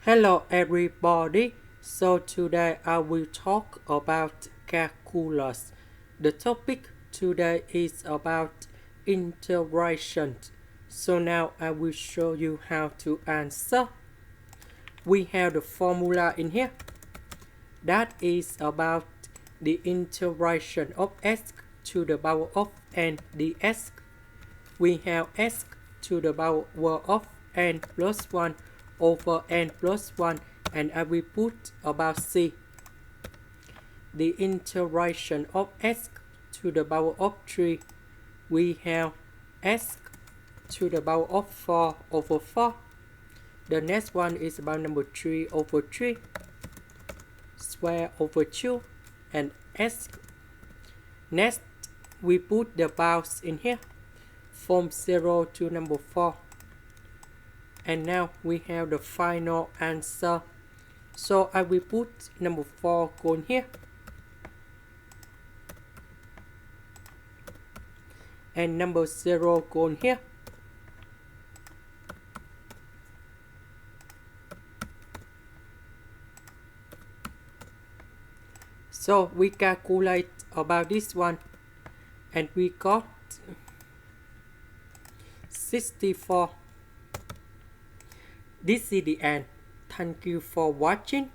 Hello everybody, so today I will talk about calculus. The topic today is about integration. So now I will show you how to answer. We have the formula in here. That is about the integration of s to the power of n dx. We have s to the power of n plus 1 over n plus 1, and I will put about c. The integration of s to the power of 3, we have s to the power of 4 over 4. The next one is about number 3 over 3 square over 2 and s. Next, we put the bounds in here from 0 to number 4. And now we have the final answer. So I will put number 4 going here. And number 0 going here. So we calculate about this one. And we got 64. This is the end. Thank you for watching.